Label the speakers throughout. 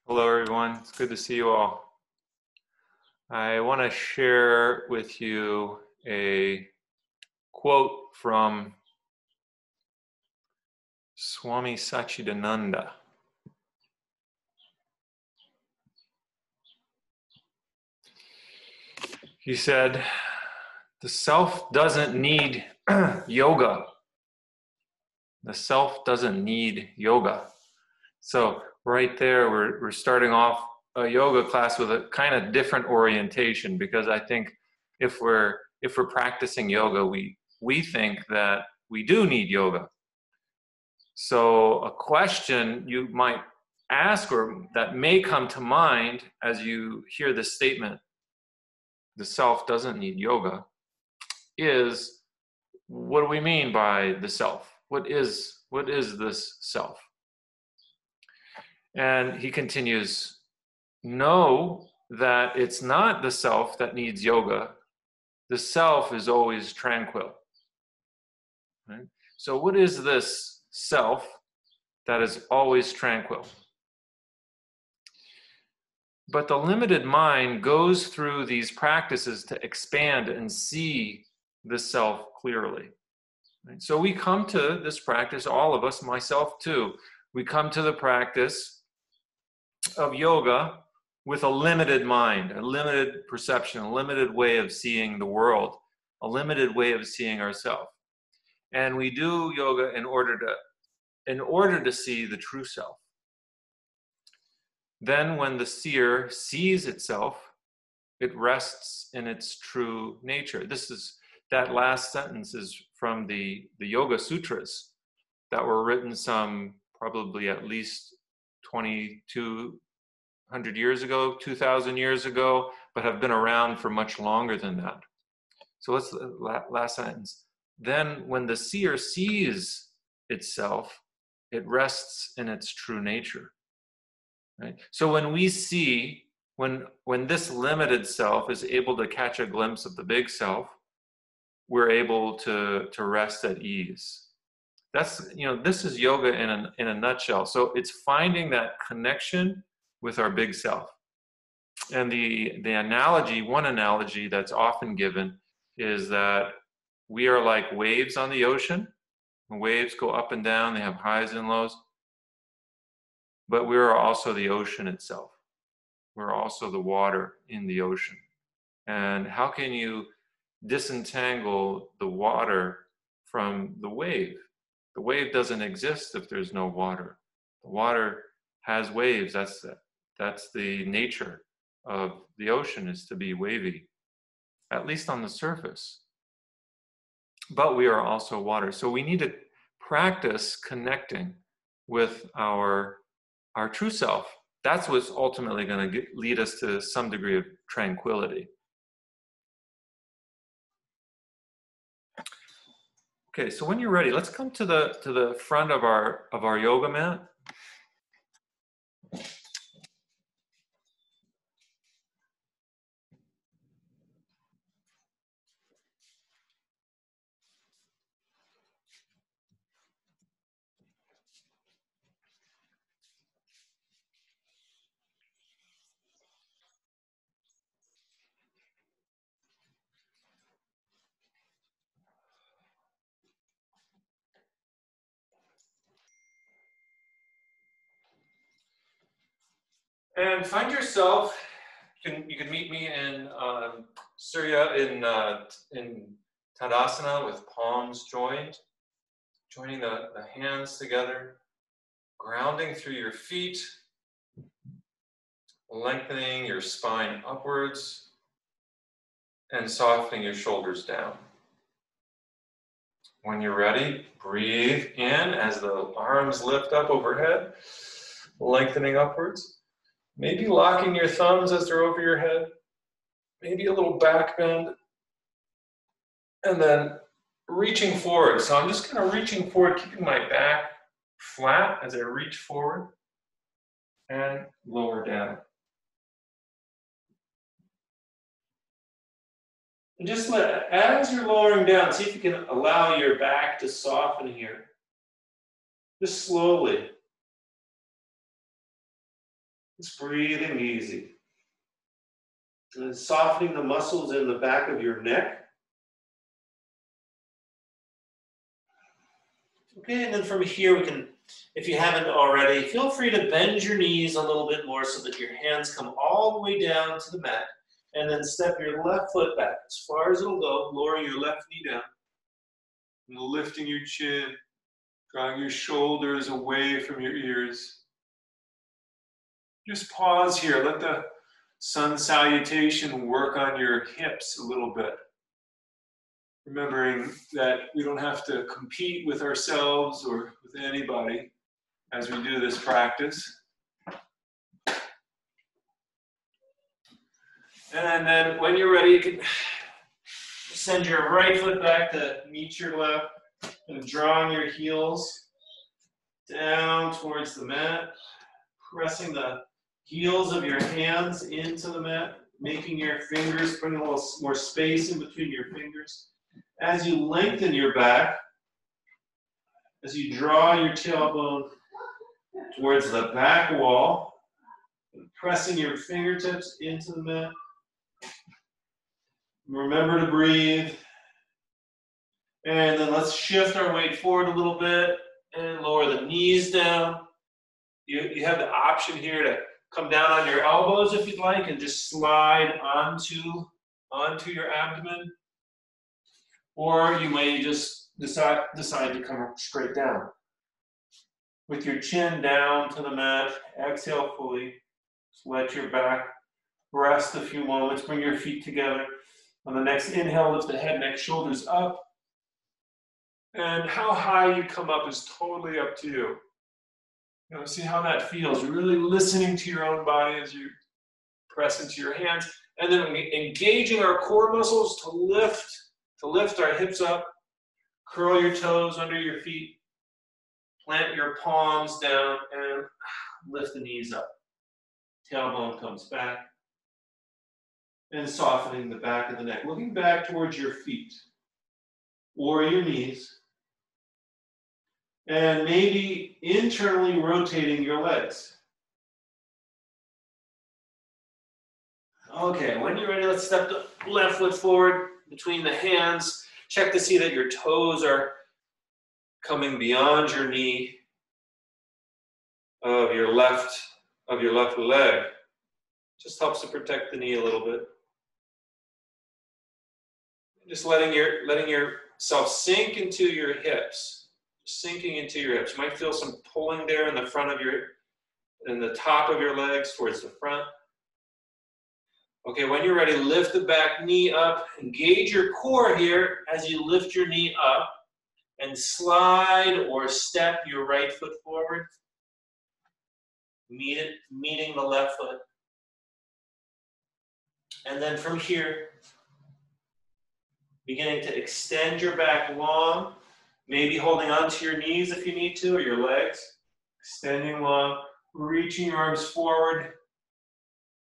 Speaker 1: Hello, everyone. It's good to see you all. I want to share with you a quote from Swami Satchidananda. He said, "The self doesn't need yoga. The self doesn't need yoga." So right there, we're starting off a yoga class with a kind of different orientation, because I think if we're practicing yoga, we think that we do need yoga. So a question you might ask, or that may come to mind as you hear this statement, the self doesn't need yoga, is, what do we mean by the self? What is this self? And he continues, know that it's not the self that needs yoga. The self is always tranquil. Right? So what is this self that is always tranquil? But the limited mind goes through these practices to expand and see the self clearly. Right? So we come to this practice, all of us, myself too, we come to the practice of yoga with a limited mind, a limited perception, a limited way of seeing the world, a limited way of seeing ourselves. And we do yoga in order to see the true self. Then when the seer sees itself, it rests in its true nature. That last sentence is from the Yoga Sutras that were written probably at least 2,200 years ago, 2,000 years ago, but have been around for much longer than that. So let's last sentence. Then when the seer sees itself, it rests in its true nature. Right? So when we see, when this limited self is able to catch a glimpse of the big self, we're able to rest at ease. This is yoga in a nutshell. So it's finding that connection with our big self. And the analogy, one analogy that's often given, is that we are like waves on the ocean. The waves go up and down, they have highs and lows. But we are also the ocean itself. We're also the water in the ocean. And how can you disentangle the water from the wave? The wave doesn't exist if there's no water. The water has waves. That's the nature of the ocean, is to be wavy, at least on the surface. But we are also water. So we need to practice connecting with our true self. That's what's ultimately going to lead us to some degree of tranquility. Okay, so when you're ready, let's come to the front of our yoga mat. And find yourself. You can meet me in Surya in Tadasana with palms joined, joining the hands together, grounding through your feet, lengthening your spine upwards, and softening your shoulders down. When you're ready, breathe in as the arms lift up overhead, lengthening upwards. Maybe locking your thumbs as they're over your head. Maybe a little back bend. And then reaching forward. So I'm just kind of reaching forward, keeping my back flat as I reach forward and lower down. And just as you're lowering down, see if you can allow your back to soften here. Just slowly.
Speaker 2: Just breathing easy. And softening the muscles in the back of your neck. Okay, and then from here we can, if you haven't already, feel free to bend your knees a little bit more so that your hands come all the way down to the mat. And then step your left foot back as far as it'll go. Lower your left knee down. And lifting your chin, drawing your shoulders away from your ears. Just pause here. Let the sun salutation work on your hips a little bit. Remembering that we don't have to compete with ourselves or with anybody as we do this practice. And then when you're ready, you can send your right foot back to meet your left and drawing your heels down towards the mat, pressing the heels of your hands into the mat, making your fingers, putting a little more space in between your fingers. As you lengthen your back, as you draw your tailbone towards the back wall, pressing your fingertips into the mat. Remember to breathe. And then let's shift our weight forward a little bit and lower the knees down. You have the option here to come down on your elbows if you'd like and just slide onto your abdomen. Or you may just decide to come straight down. With your chin down to the mat, exhale fully. Just let your back rest a few moments. Bring your feet together. On the next inhale, lift the head, neck, shoulders up. And how high you come up is totally up to you. You know, see how that feels. Really listening to your own body as you press into your hands. And then engaging our core muscles to lift our hips up. Curl your toes under your feet. Plant your palms down and lift the knees up. Tailbone comes back. And softening the back of the neck. Looking back towards your feet or your knees. And maybe internally rotating your legs. Okay, when you're ready, let's step the left foot forward between the hands. Check to see that your toes are coming beyond your knee of your left leg. Just helps to protect the knee a little bit. Just letting yourself sink into your hips, sinking into your hips. You might feel some pulling there in the top of your legs towards the front. Okay, when you're ready, lift the back knee up. Engage your core here as you lift your knee up and slide or step your right foot forward, meeting the left foot. And then from here, beginning to extend your back long, maybe holding onto your knees if you need to, or your legs. Extending long, reaching your arms forward.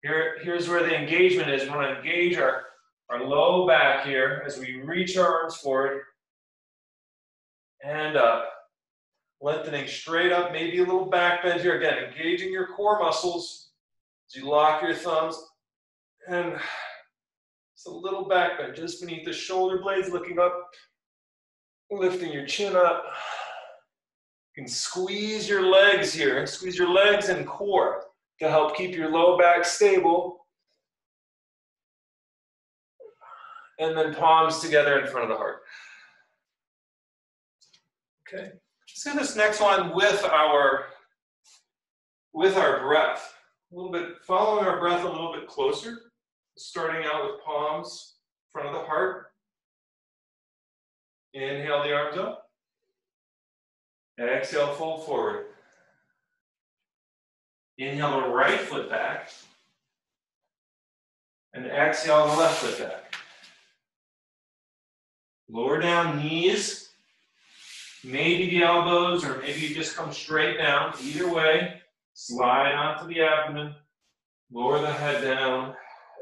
Speaker 2: Here's where the engagement is. We want to engage our low back here as we reach our arms forward and up. Lengthening straight up, maybe a little back bend here. Again, engaging your core muscles as you lock your thumbs. And it's a little back bend just beneath the shoulder blades, looking up, lifting your chin up. You can squeeze your legs here, and squeeze your legs and core to help keep your low back stable. And then palms together in front of the heart. Okay, let's do this next one with our breath. A little bit, following our breath a little bit closer. Starting out with palms in front of the heart. Inhale the arms up. Exhale, fold forward. Inhale the right foot back. And exhale the left foot back. Lower down knees. Maybe the elbows, or maybe you just come straight down. Either way, slide onto the abdomen. Lower the head down.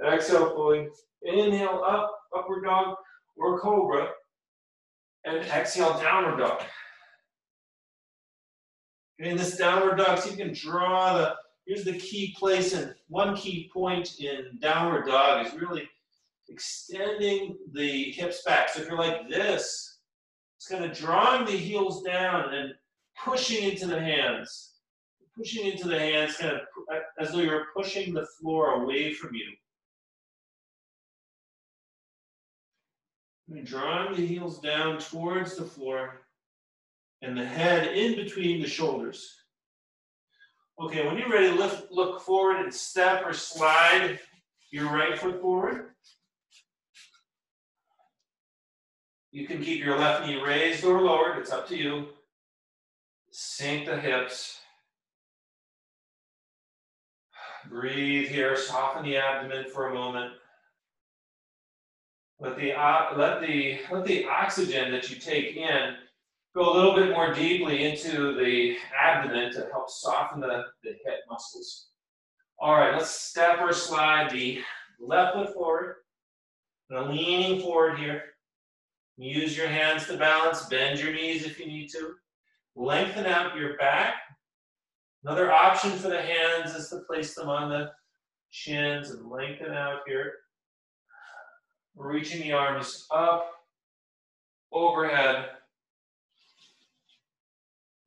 Speaker 2: Exhale fully. Inhale up, upward dog or cobra. And exhale, downward dog. In this downward dog, so you can draw here's the key place, and one key point in downward dog is really extending the hips back. So if you're like this, it's kind of drawing the heels down and pushing into the hands. Pushing into the hands, kind of as though you're pushing the floor away from you. And drawing the heels down towards the floor and the head in between the shoulders. Okay, when you're ready, look forward and step or slide your right foot forward. You can keep your left knee raised or lowered, it's up to you. Sink the hips. Breathe here, soften the abdomen for a moment. Let the oxygen that you take in go a little bit more deeply into the abdomen to help soften the hip muscles. All right, let's step or slide the left foot forward. And leaning forward here. Use your hands to balance, bend your knees if you need to. Lengthen out your back. Another option for the hands is to place them on the shins and lengthen out here. Reaching the arms up, overhead.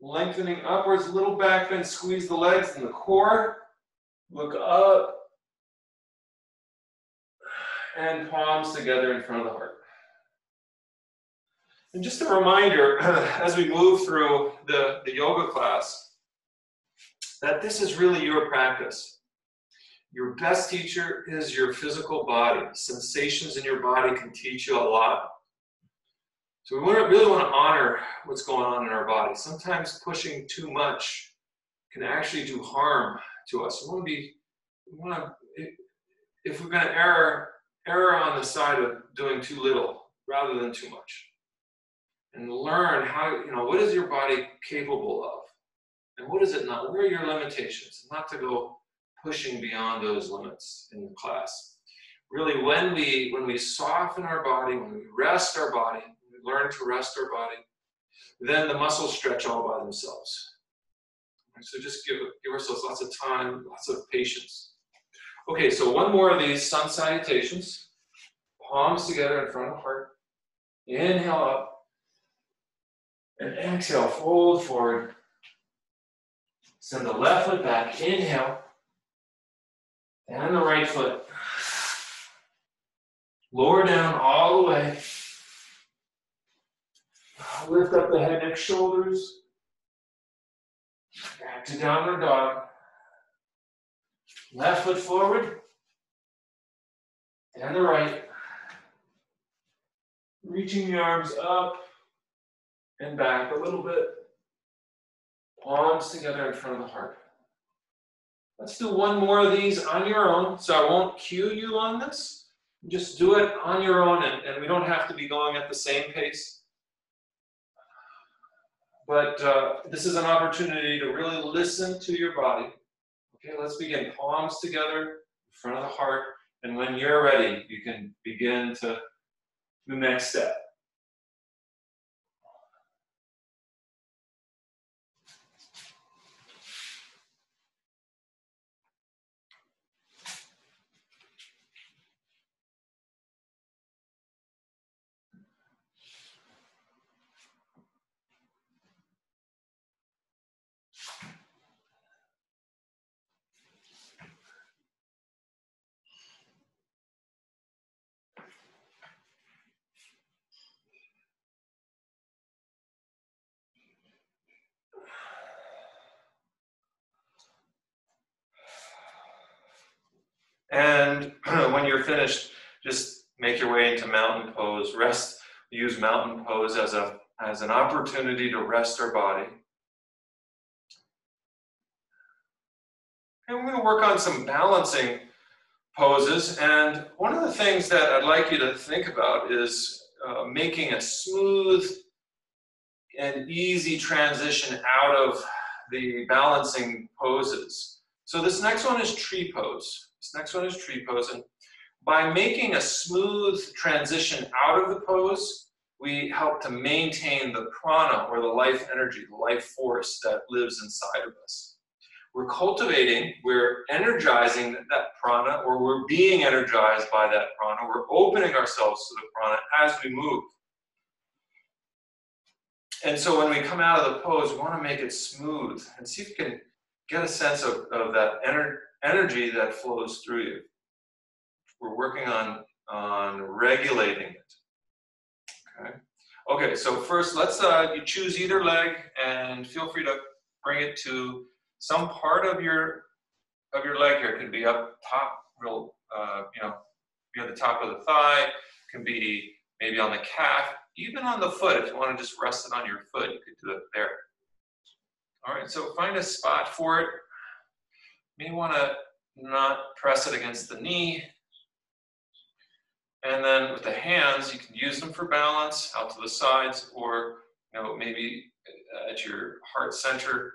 Speaker 2: Lengthening upwards, a little back bend, squeeze the legs and the core. Look up. And palms together in front of the heart. And just a reminder, as we move through the yoga class, that this is really your practice. Your best teacher is your physical body. Sensations in your body can teach you a lot. So we really want to honor what's going on in our body. Sometimes pushing too much can actually do harm to us. If we're going to err on the side of doing too little rather than too much. And learn how, what is your body capable of? And what is it not? Where are your limitations? Not to go pushing beyond those limits in the class. Really, when we soften our body, when we rest our body, we learn to rest our body, then the muscles stretch all by themselves. So just give ourselves lots of time, lots of patience. Okay, so one more of these sun salutations. Palms together in front of the heart. Inhale up. And exhale, fold forward. Send the left foot back, inhale. And the right foot. Lower down all the way. Lift up the head, neck, shoulders. Back to downward dog. Left foot forward. And the right. Reaching the arms up. And back a little bit. Palms together in front of the heart. Let's do one more of these on your own. So I won't cue you on this. Just do it on your own, and we don't have to be going at the same pace. But this is an opportunity to really listen to your body. Okay, let's begin. Palms together in front of the heart. And when you're ready, you can begin to the next step. And when you're finished, just make your way into mountain pose. Rest. Use mountain pose as an opportunity to rest our body. And we're going to work on some balancing poses. And one of the things that I'd like you to think about is making a smooth and easy transition out of the balancing poses. So this next one is tree pose. And by making a smooth transition out of the pose, we help to maintain the prana, or the life energy, the life force that lives inside of us.
Speaker 1: we're cultivating, we're energizing that prana, or we're being energized by that prana. We're opening ourselves to the prana as we move. And so when we come out of the pose, we want to make it smooth and see if you can get a sense of that energy that flows through you. We're working on regulating it. Okay. Okay, so first let's you choose either leg and feel free to bring it to some part of your leg here. It could be up top, real be on the top of the thigh, can be maybe on the calf, even on the foot. If you want to just rest it on your foot, you could do it there. All right, so find a spot for it. You may want to not press it against the knee. And then with the hands, you can use them for balance out to the sides, or maybe at your heart center.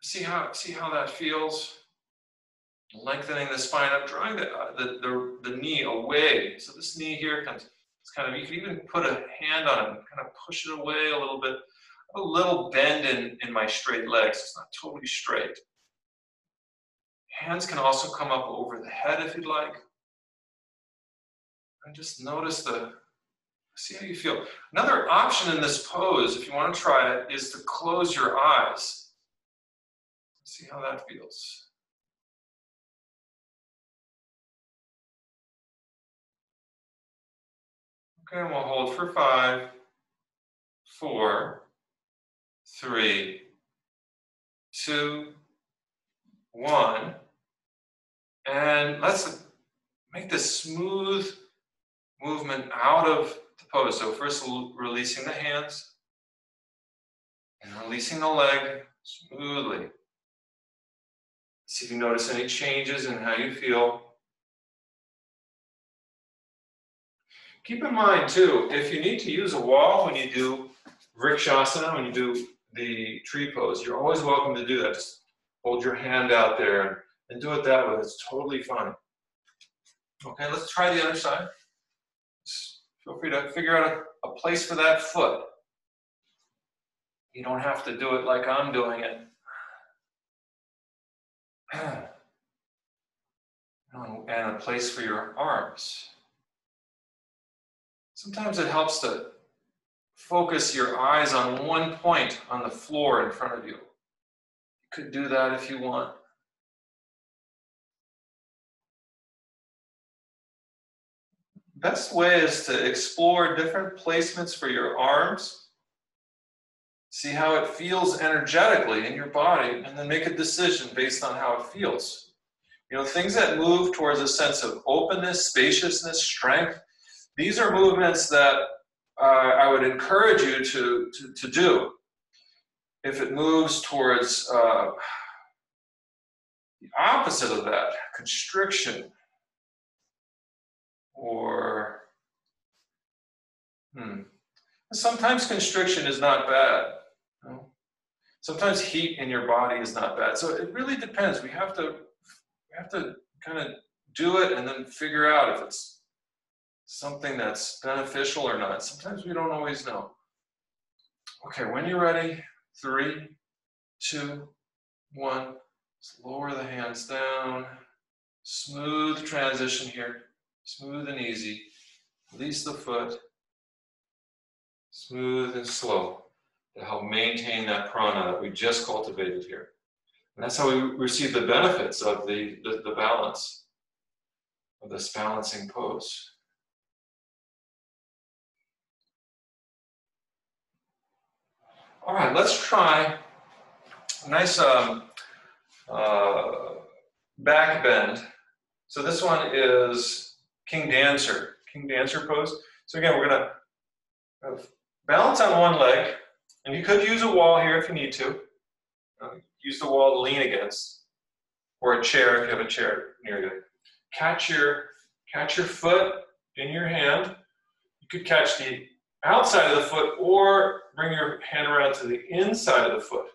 Speaker 1: See how that feels. Lengthening the spine up, drawing the knee away. So this knee here comes. It's kind of, you can even put a hand on it and kind of push it away a little bit. A little bend in my straight legs. It's not totally straight. Hands can also come up over the head if you'd like. And just notice see how you feel. Another option in this pose, if you want to try it, is to close your eyes. See how that feels. Okay, and we'll hold for 5, 4, 3, 2, 1. And let's make this smooth movement out of the pose. So first releasing the hands and releasing the leg smoothly. See if you notice any changes in how you feel. Keep in mind too, if you need to use a wall when you do Vrikshasana, when you do the tree pose, you're always welcome to do that. Just hold your hand out there and do it that way. It's totally fine. Okay, let's try the other side. Just feel free to figure out a place for that foot. You don't have to do it like I'm doing it. And a place for your arms. Sometimes it helps to focus your eyes on one point on the floor in front of you. You could do that if you want. Best way is to explore different placements for your arms. See how it feels energetically in your body, and then make a decision based on how it feels. Things that move towards a sense of openness, spaciousness, strength, these are movements that I would encourage you to do. If it moves towards the opposite of that, constriction, or sometimes constriction is not bad. Sometimes heat in your body is not bad. So it really depends. We have to kind of do it and then figure out if it's something that's beneficial or not. Sometimes we don't always know. Okay, when you're ready, 3, 2, 1. Just lower the hands down. Smooth transition here. Smooth and easy. Release the foot. Smooth and slow to help maintain that prana that we just cultivated here. And that's how we receive the benefits of the balance, of this balancing pose. All right, let's try a nice back bend. So this one is King Dancer pose. So again, we're gonna balance on one leg, and you could use a wall here if you need to. Use the wall to lean against, or a chair if you have a chair near you. Catch your foot in your hand. You could catch the outside of the foot, or bring your hand around to the inside of the foot.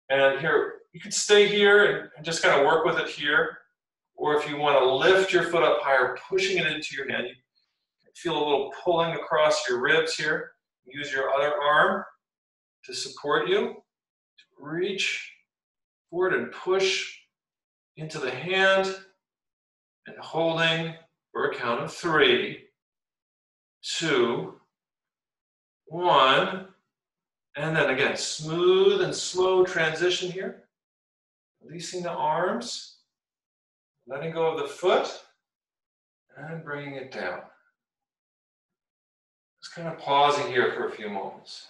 Speaker 1: And here, you could stay here and just kind of work with it here. Or if you want to lift your foot up higher, pushing it into your hand, you feel a little pulling across your ribs here. Use your other arm to support you. Reach forward and push into the hand and holding for a count of 3, 2, 1. And then again, smooth and slow transition here. Releasing the arms, letting go of the foot, and bringing it down. Just kind of pausing here for a few moments.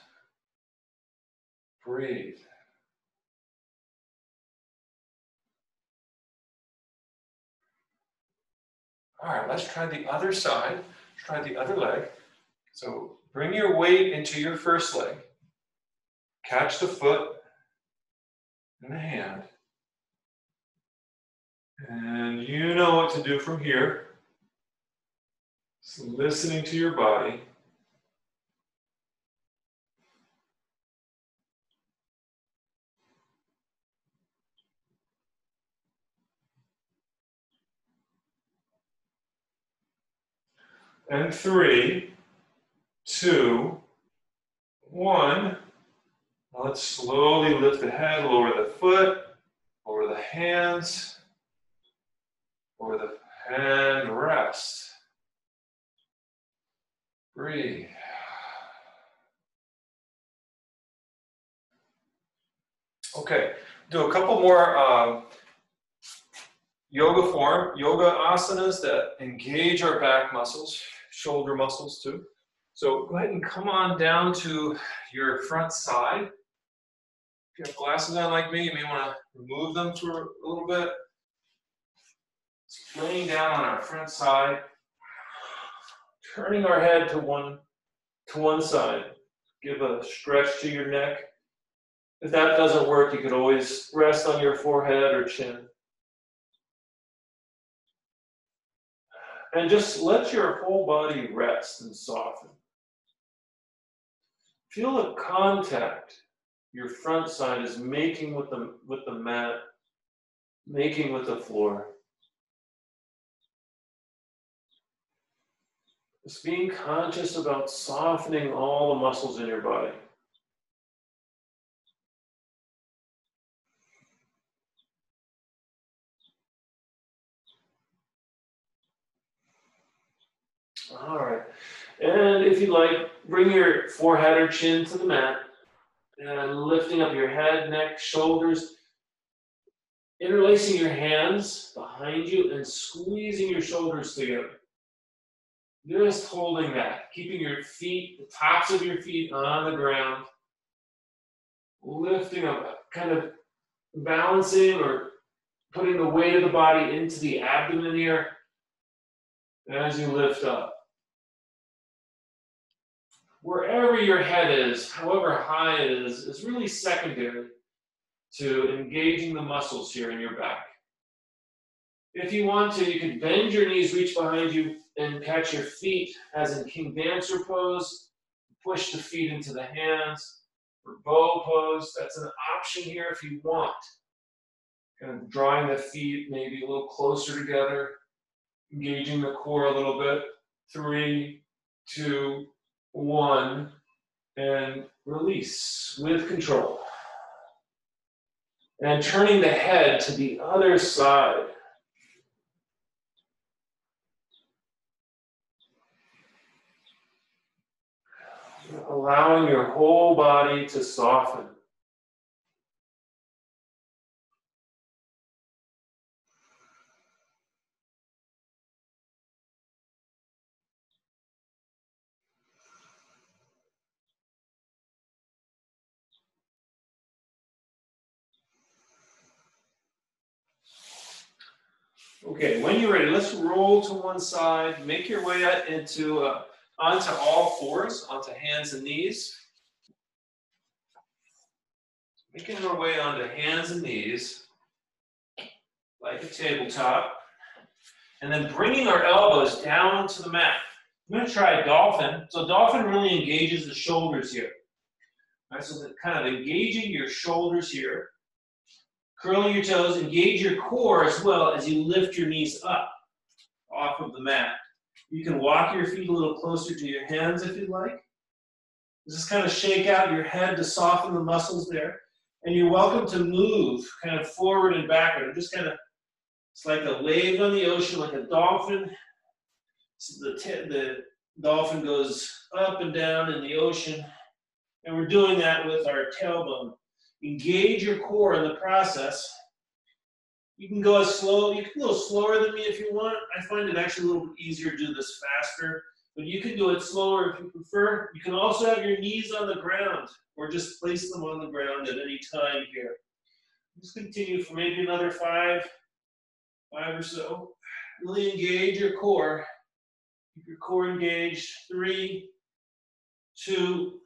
Speaker 1: Breathe. All right, let's try the other side. Let's try the other leg. So bring your weight into your first leg. Catch the foot and the hand. And you know what to do from here. Just listening to your body. And 3, 2, 1. Now let's slowly lift the head, lower the foot, lower the hands, lower the hand, rest. Breathe. Okay, do a couple more yoga asanas that engage our back muscles, shoulder muscles too. So go ahead and come on down to your front side. If you have glasses on like me, you may want to remove them for a little bit. Just laying down on our front side, turning our head to one side. Give a stretch to your neck. If that doesn't work, you could always rest on your forehead or chin. And just let your whole body rest and soften. Feel the contact your front side is making with the mat, making with the floor. Just being conscious about softening all the muscles in your body. All right. And if you'd like, bring your forehead or chin to the mat and lifting up your head, neck, shoulders, interlacing your hands behind you and squeezing your shoulders together. Just holding that, keeping your feet, the tops of your feet on the ground, lifting up, kind of balancing or putting the weight of the body into the abdomen here as you lift up. Wherever your head is, however high it is really secondary to engaging the muscles here in your back. If you want to, you can bend your knees, reach behind you, and catch your feet as in King Dancer pose. Push the feet into the hands, or bow pose. That's an option here if you want. Kind of drawing the feet maybe a little closer together, engaging the core a little bit. 3, 2, 1, and release with control. And turning the head to the other side. Allowing your whole body to soften. Okay, when you're ready, let's roll to one side. Make your way onto all fours, onto hands and knees. Making our way onto hands and knees, like a tabletop. And then bringing our elbows down to the mat. I'm going to try dolphin. So dolphin really engages the shoulders here. All right, so kind of engaging your shoulders here. Curling your toes, engage your core as well as you lift your knees up off of the mat. You can walk your feet a little closer to your hands if you'd like. Just kind of shake out your head to soften the muscles there.
Speaker 2: And you're welcome to move kind of forward and backward. Just kind of, it's like a wave on the ocean, like a dolphin. So the dolphin goes up and down in the ocean. And we're doing that with our tailbone. Engage your core in the process. You can go slower than me if you want. I find it actually a little bit easier to do this faster, but you can do it slower if you prefer. You can also have your knees on the ground or just place them on the ground at any time here. Just continue for maybe another five or so. Really engage your core. Keep your core engaged. 3, 2,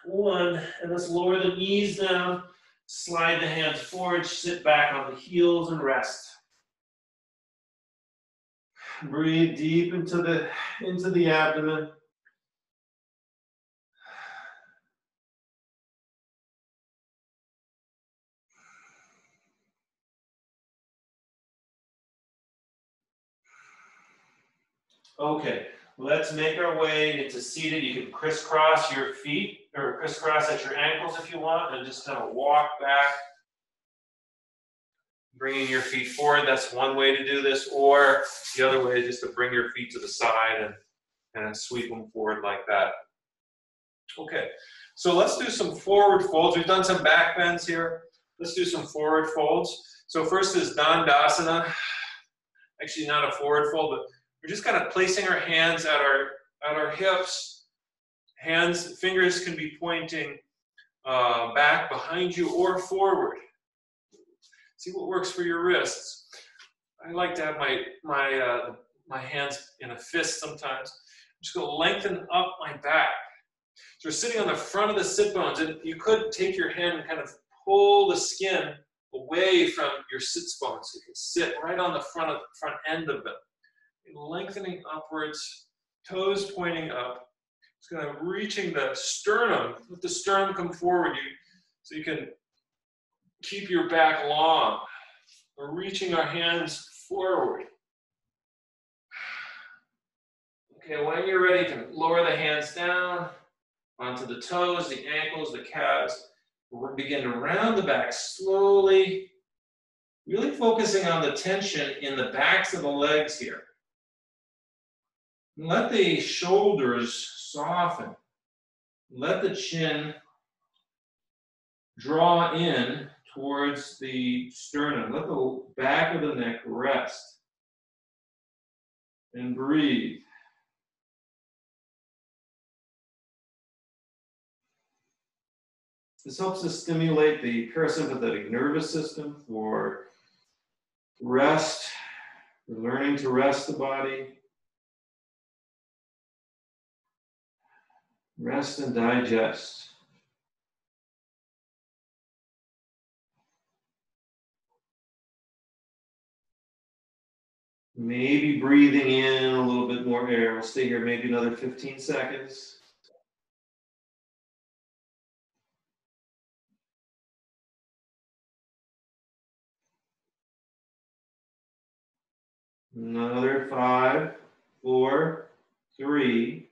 Speaker 2: 1, and let's lower the knees down. Slide the hands forward, sit back on the heels and rest. Breathe deep into the abdomen. Okay, let's make our way into seated. You can crisscross your feet or crisscross at your ankles if you want, and just kind of walk back, bringing your feet forward. That's one way to do this, or the other way is just to bring your feet to the side and sweep them forward like that. Okay, so let's do some forward folds. We've done some back bends here. Let's do some forward folds. So first is Dandasana. Actually not a forward fold, but we're just kind of placing our hands at our hips. Fingers can be pointing back behind you or forward. See what works for your wrists. I like to have my hands in a fist sometimes. I'm just going to lengthen up my back. So we're sitting on the front of the sit bones, and you could take your hand and kind of pull the skin away from your sit bones. So you can sit right on the front end of them. Lengthening upwards, toes pointing up. It's kind of reaching the sternum. Let the sternum come forward so you can keep your back long. We're reaching our hands forward. Okay, when you're ready to lower the hands down onto the toes, the ankles, the calves. We'll begin to round the back slowly, really focusing on the tension in the backs of the legs here. Let the shoulders soften. Let the chin draw in towards the sternum. Let the back of the neck rest. And breathe. This helps us stimulate the parasympathetic nervous system for rest, for learning to rest the body. Rest and digest. Maybe breathing in a little bit more air. We'll stay here maybe another 15 seconds. Another 5, 4, 3,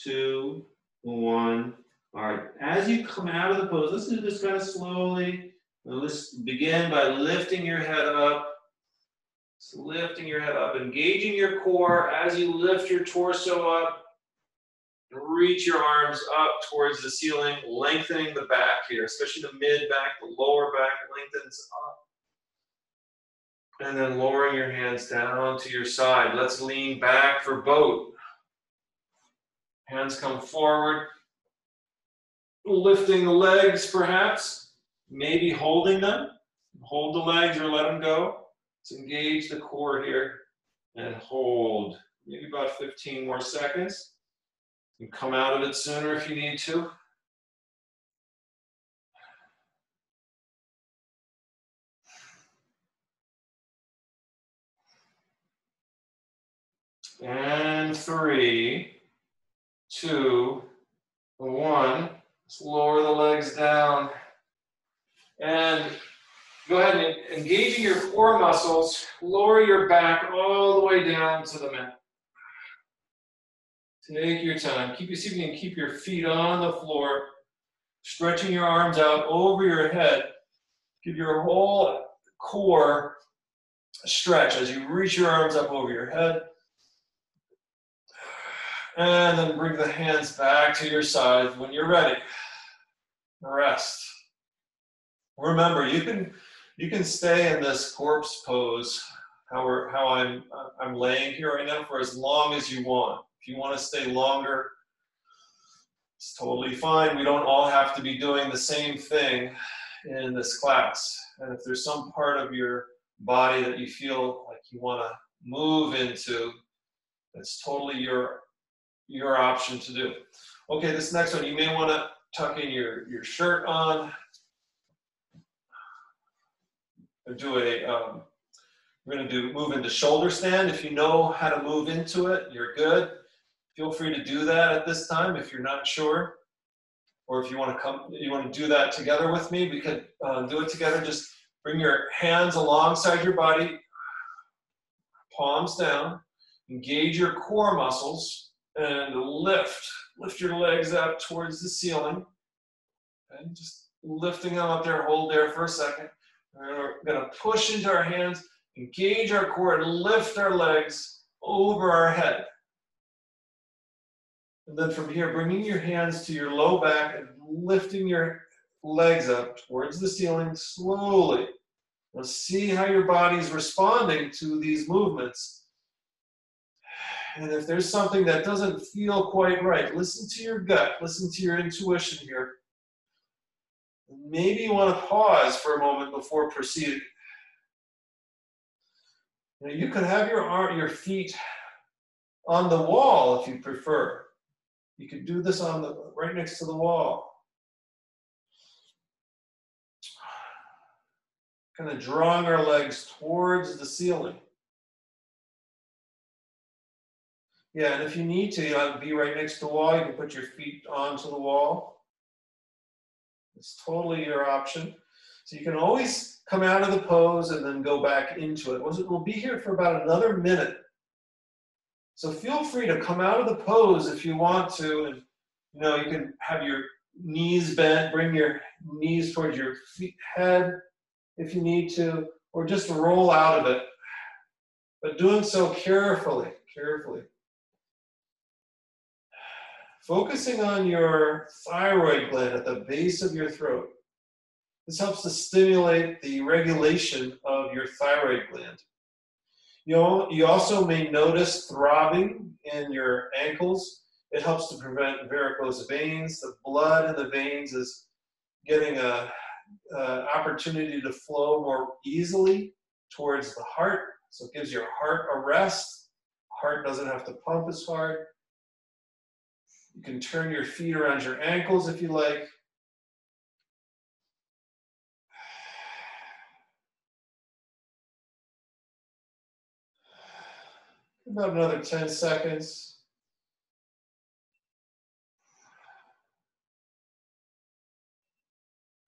Speaker 2: 2, 1. All right, as you come out of the pose, let's do this kind of slowly. Let's begin by lifting your head up. So lifting your head up, engaging your core as you lift your torso up. Reach your arms up towards the ceiling, lengthening the back here, especially the mid back, the lower back lengthens up. And then lowering your hands down to your side. Let's lean back for boat. Hands come forward. Lifting the legs perhaps, maybe holding them. Hold the legs or let them go. Let's engage the core here and hold. Maybe about 15 more seconds. You can come out of it sooner if you need to. And 3, 2, 1. Let's lower the legs down. And go ahead and engaging your core muscles, lower your back all the way down to the mat. Take your time. See if you can keep your feet on the floor, stretching your arms out over your head. Give your whole core a stretch as you reach your arms up over your head. And then bring the hands back to your sides when you're ready. Rest. Remember, you can stay in this corpse pose, how I'm laying here right now, for as long as you want. If you want to stay longer, it's totally fine. We don't all have to be doing the same thing in this class. And if there's some part of your body that you feel like you want to move into, it's totally your option to do. Okay, this next one, you may want to tuck in your shirt on. We're going to move into shoulder stand. If you know how to move into it, you're good. Feel free to do that at this time if you're not sure. Or if you want to do that together with me, we could do it together. Just bring your hands alongside your body, palms down, engage your core muscles, and lift your legs up towards the ceiling. And just lifting them up there, hold there for a second. We're going to push into our hands, engage our core, and lift our legs over our head. And then from here, bringing your hands to your low back and lifting your legs up towards the ceiling slowly. Now see how your body's responding to these movements. And if there's something that doesn't feel quite right, listen to your gut, listen to your intuition here. Maybe you want to pause for a moment before proceeding. Now you can have your feet on the wall if you prefer. You could do this right next to the wall. Kind of drawing our legs towards the ceiling. Yeah, and if you need to, be right next to the wall. You can put your feet onto the wall. It's totally your option. So you can always come out of the pose and then go back into it. We'll be here for about another minute. So feel free to come out of the pose if you want to, and you can have your knees bent, bring your knees towards your head if you need to, or just roll out of it. But doing so carefully. Focusing on your thyroid gland at the base of your throat. This helps to stimulate the regulation of your thyroid gland. You also may notice throbbing in your ankles. It helps to prevent varicose veins. The blood in the veins is getting an opportunity to flow more easily towards the heart. So it gives your heart a rest. Heart doesn't have to pump as hard. You can turn your feet around your ankles if you like. About another 10 seconds.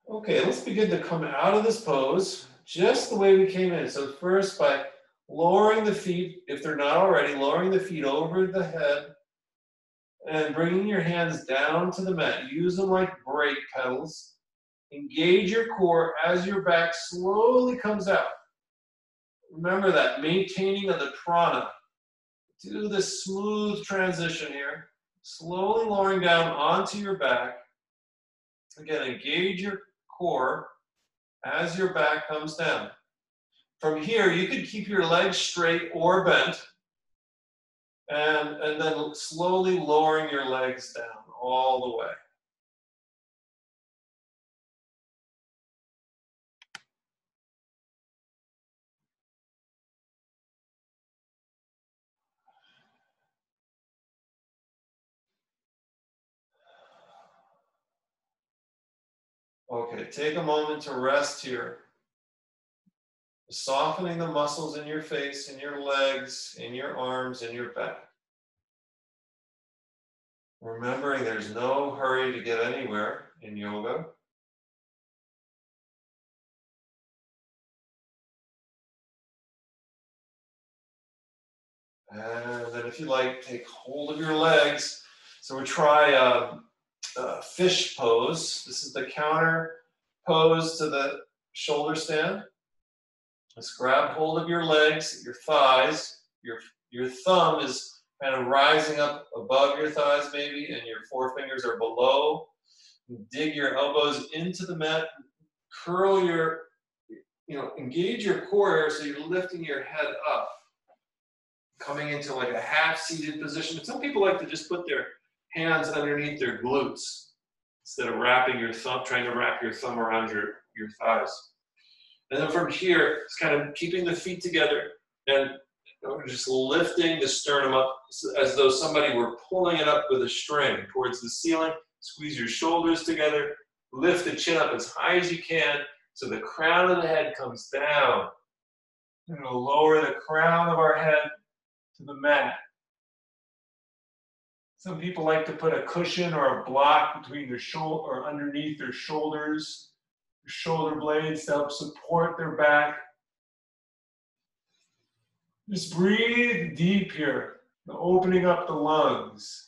Speaker 2: Okay, let's begin to come out of this pose just the way we came in. So first, by lowering the feet, if they're not already, lowering the feet over the head and bringing your hands down to the mat. Use them like brake pedals. Engage your core as your back slowly comes out. Remember that, maintaining of the prana. Do this smooth transition here. Slowly lowering down onto your back. Again, engage your core as your back comes down. From here, you could keep your legs straight or bent, and then slowly lowering your legs down all the way. Okay, take a moment to rest here. Softening the muscles in your face, in your legs, in your arms, in your back. Remembering there's no hurry to get anywhere in yoga. And then if you like, take hold of your legs. So we try fish pose. This is the counter pose to the shoulder stand. Let's grab hold of your legs, your thighs. Your thumb is kind of rising up above your thighs maybe, and your forefingers are below. Dig your elbows into the mat. Curl your, engage your core area so you're lifting your head up. Coming into like a half-seated position. Some people like to just put their hands underneath their glutes instead of trying to wrap your thumb around your thighs. And then from here, it's kind of keeping the feet together and just lifting the sternum up as though somebody were pulling it up with a string towards the ceiling. Squeeze your shoulders together. Lift the chin up as high as you can so the crown of the head comes down. We're going to lower the crown of our head to the mat. Some people like to put a cushion or a block between their shoulder or underneath their shoulders, their shoulder blades to help support their back. Just breathe deep here, opening up the lungs.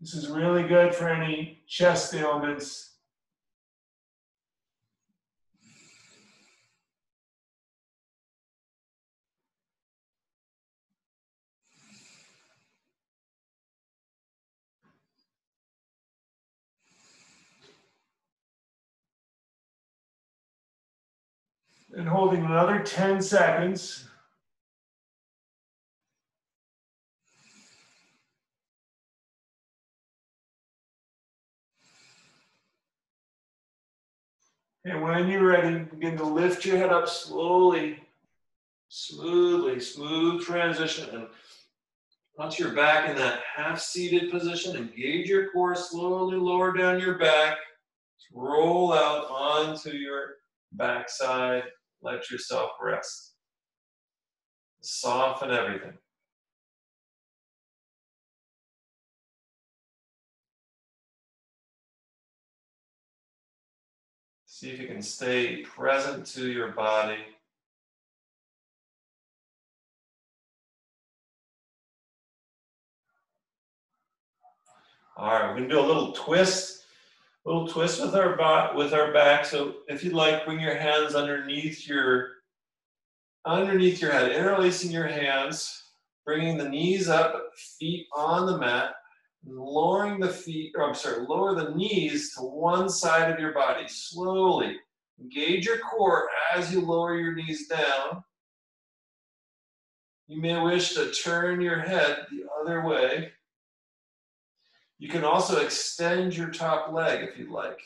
Speaker 2: This is really good for any chest ailments. And holding another 10 seconds. And when you're ready, begin to lift your head up slowly, smoothly, smooth transition. And once you're back in that half-seated position, engage your core, slowly lower down your back, roll out onto your backside, let yourself rest. Soften everything. See if you can stay present to your body. All right, we're gonna do a little twist with our back. So if you'd like, bring your hands underneath your head, interlacing your hands, bringing the knees up, feet on the mat, lower the knees to one side of your body, slowly. Engage your core as you lower your knees down. You may wish to turn your head the other way. You can also extend your top leg if you'd like.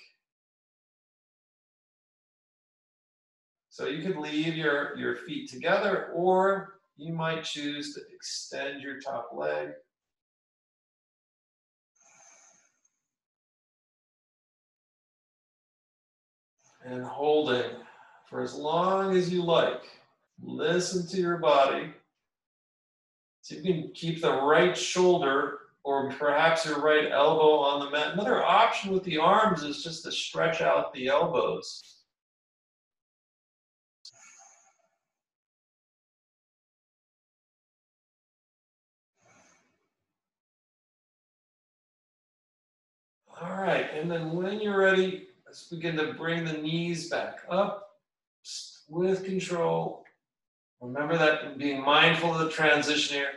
Speaker 2: So you could leave your feet together, or you might choose to extend your top leg. And holding for as long as you like. Listen to your body. So you can keep the right shoulder or perhaps your right elbow on the mat. Another option with the arms is just to stretch out the elbows. All right, and then when you're ready, let's begin to bring the knees back up with control. Remember that, being mindful of the transition here.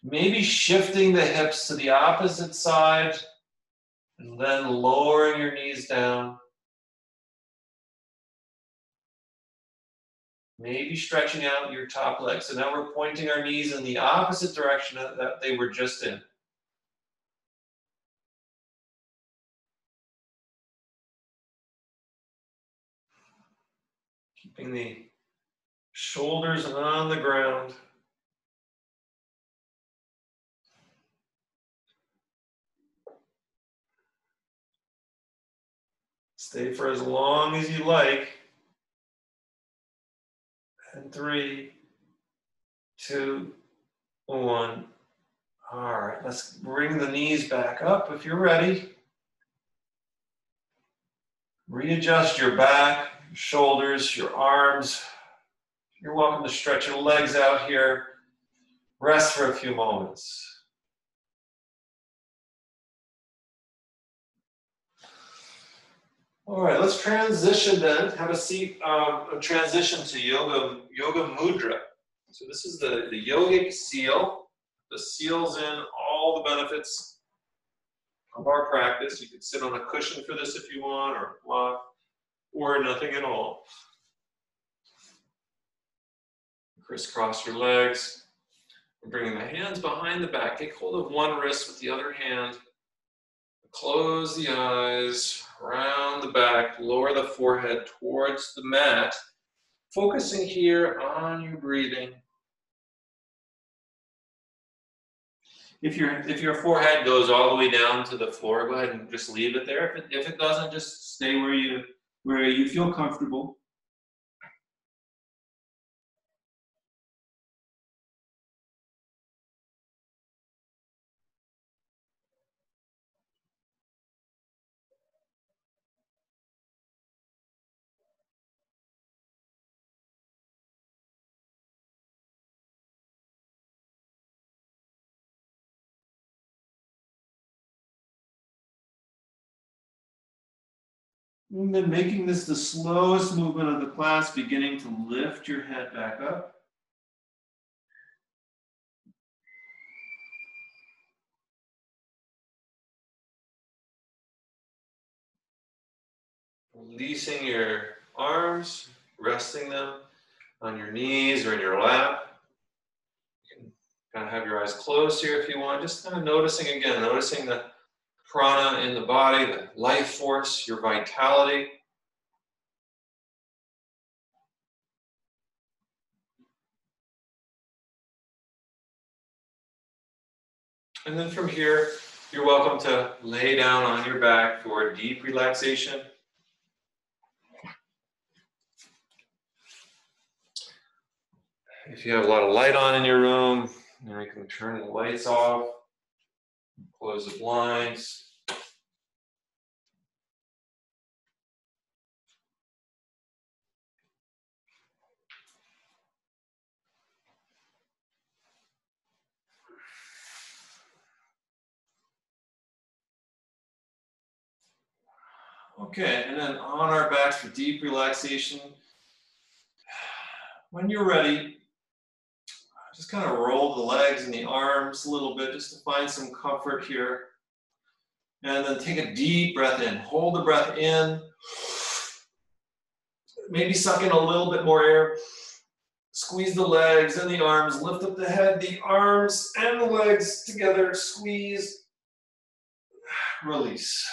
Speaker 2: Maybe shifting the hips to the opposite side and then lowering your knees down. Maybe stretching out your top leg. So now we're pointing our knees in the opposite direction that they were just in. Keeping the shoulders on the ground. Stay for as long as you like. And 3, 2, 1. All right, let's bring the knees back up if you're ready. Readjust your back, your shoulders, your arms. You're welcome to stretch your legs out here. Rest for a few moments. All right, let's transition then. Have a seat. A transition to yoga mudra. So this is the yogic seal. The seal's in all the benefits of our practice. You can sit on a cushion for this if you want, or a block, or nothing at all. Crisscross your legs. We're bringing the hands behind the back. Take hold of one wrist with the other hand. Close the eyes, round the back, lower the forehead towards the mat, focusing here on your breathing. If your forehead goes all the way down to the floor, go ahead and just leave it there. If it doesn't, just stay where you feel comfortable. And then making this the slowest movement of the class, beginning to lift your head back up. Releasing your arms, resting them on your knees or in your lap. You can kind of have your eyes closed here if you want. Just kind of noticing the prana in the body, the life force, your vitality. And then from here, you're welcome to lay down on your back for deep relaxation. If you have a lot of light on in your room, you can turn the lights off, close the blinds. Okay, and then on our backs for deep relaxation. When you're ready, just kind of roll the legs and the arms a little bit just to find some comfort here. And then take a deep breath in. Hold the breath in. Maybe suck in a little bit more air. Squeeze the legs and the arms. Lift up the head, the arms and the legs together. Squeeze. Release.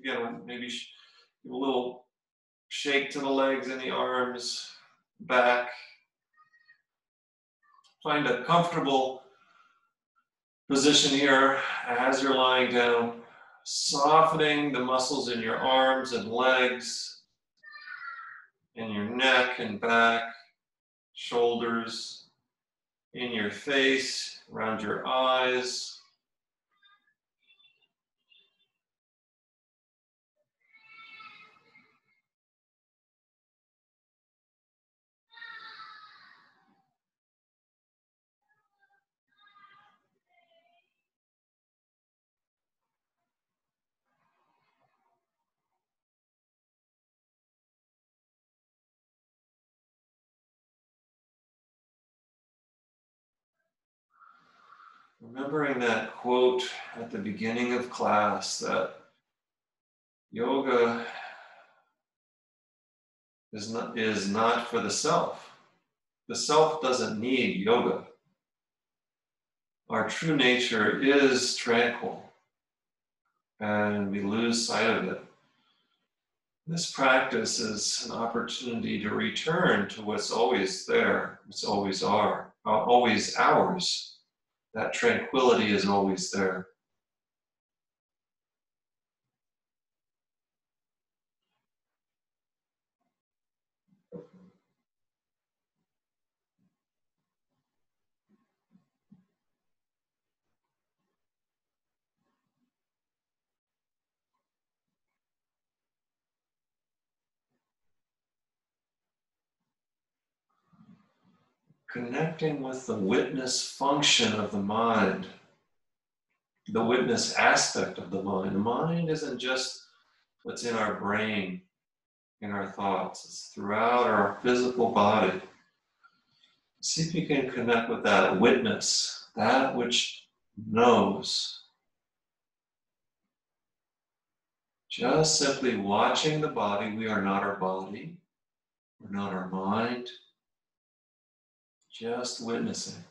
Speaker 2: Again, maybe give a little shake to the legs and the arms. Back. Find a comfortable position here as you're lying down, softening the muscles in your arms and legs, in your neck and back, shoulders, in your face, around your eyes. Remembering that quote at the beginning of class that yoga is not for the self. The self doesn't need yoga. Our true nature is tranquil, and we lose sight of it. This practice is an opportunity to return to what's always there, what's always ours. That tranquility is always there. Connecting with the witness function of the mind. the witness aspect of the mind. The mind isn't just what's in our brain, in our thoughts. It's throughout our physical body. See if you can connect with that witness, that which knows. Just simply watching the body. We are not our body. We're not our mind. Just witnessing.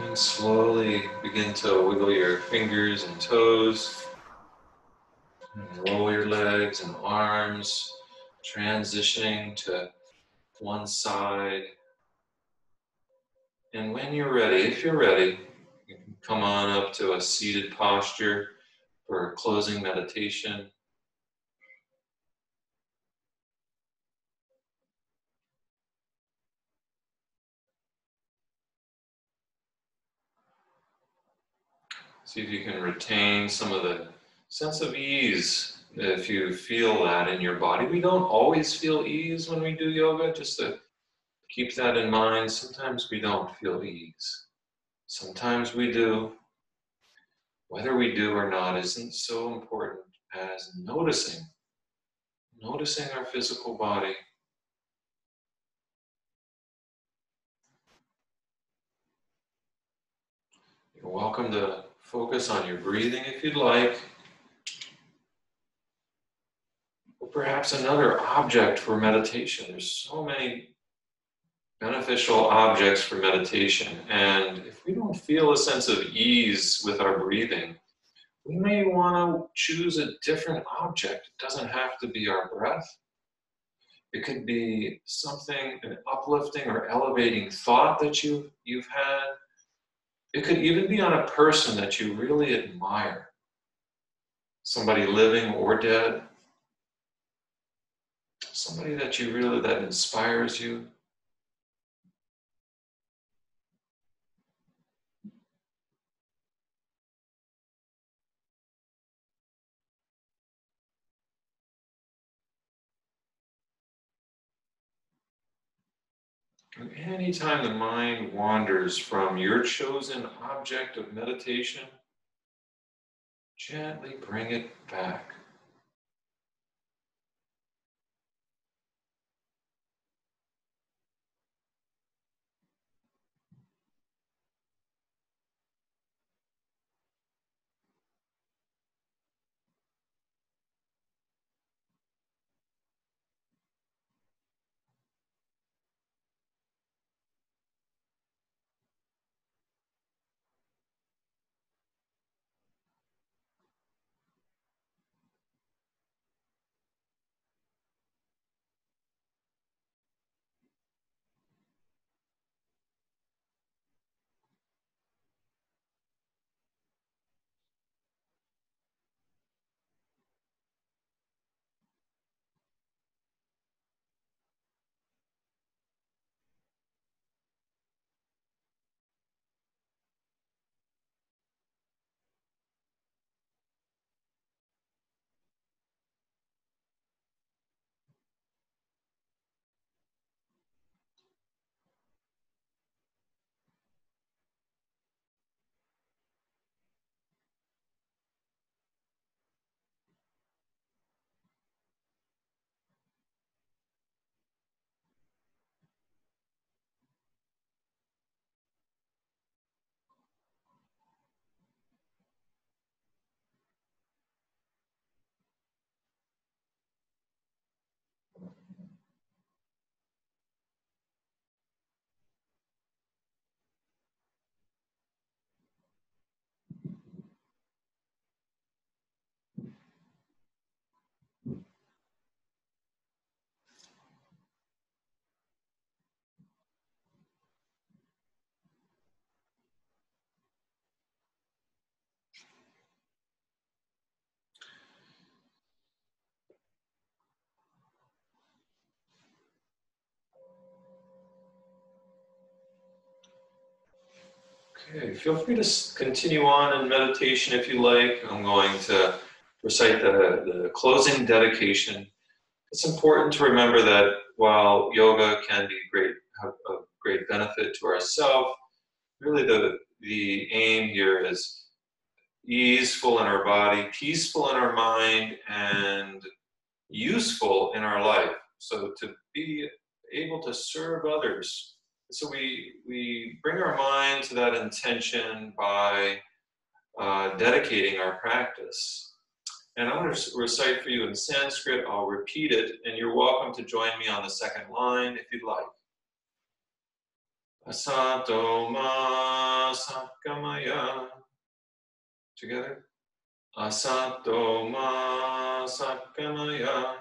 Speaker 2: And slowly begin to wiggle your fingers and toes. And roll your legs and arms, transitioning to one side. And when you're ready, if you're ready, you can come on up to a seated posture for a closing meditation. See if you can retain some of the sense of ease if you feel that in your body. We don't always feel ease when we do yoga, just to keep that in mind. Sometimes we don't feel ease. Sometimes we do. Whether we do or not isn't so important as noticing our physical body. You're welcome to focus on your breathing if you'd like. Or perhaps another object for meditation. There's so many beneficial objects for meditation. And if we don't feel a sense of ease with our breathing, we may want to choose a different object. It doesn't have to be our breath. It could be something, an uplifting or elevating thought that you've had. It could even be on a person that you really admire. Somebody living or dead. Somebody that that inspires you. And anytime the mind wanders from your chosen object of meditation, gently bring it back.
Speaker 1: Okay, feel free to continue on in meditation if you like. I'm going to recite the closing dedication. It's important to remember that while yoga can be have a great benefit to ourselves, really the aim here is easeful in our body, peaceful in our mind, and useful in our life. So to be able to serve others. So we bring our mind to that intention by dedicating our practice. And I'm going to recite for you in Sanskrit. I'll repeat it, and you're welcome to join me on the second line if you'd like. Asato ma sakkamaya. Together. Asato ma sakkamaya.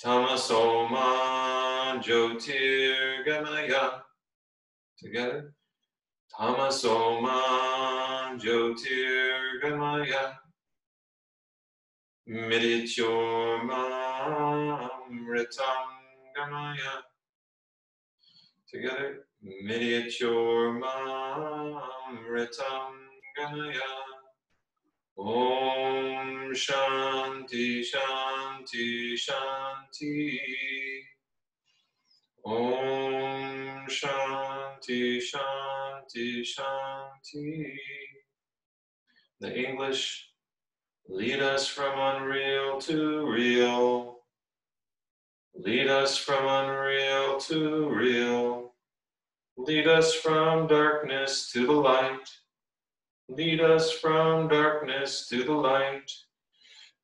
Speaker 1: Tamaso ma jyotirgamaya. Together. Tamaso ma jyotirgamaya. Mrityormamritam gamaya. Together. Mrityormamritam gamaya. Om Shanti Shanti Shanti. Om Shanti Shanti Shanti. The English. Lead us from unreal to real. Lead us from unreal to real. Lead us from darkness to the light. Lead us from darkness to the light.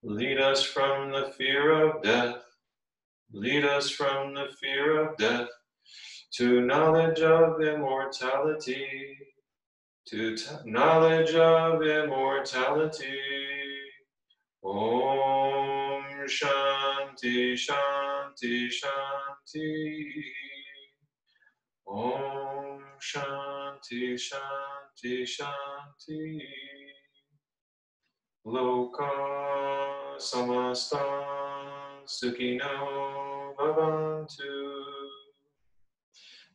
Speaker 1: Lead us from the fear of death. Lead us from the fear of death to knowledge of immortality. To knowledge of immortality. Om Shanti Shanti Shanti. Om Shanti Shanti Shanti. Loka Samasta Sukhino Bhavantu.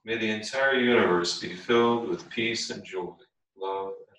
Speaker 1: May the entire universe be filled with peace and joy, love and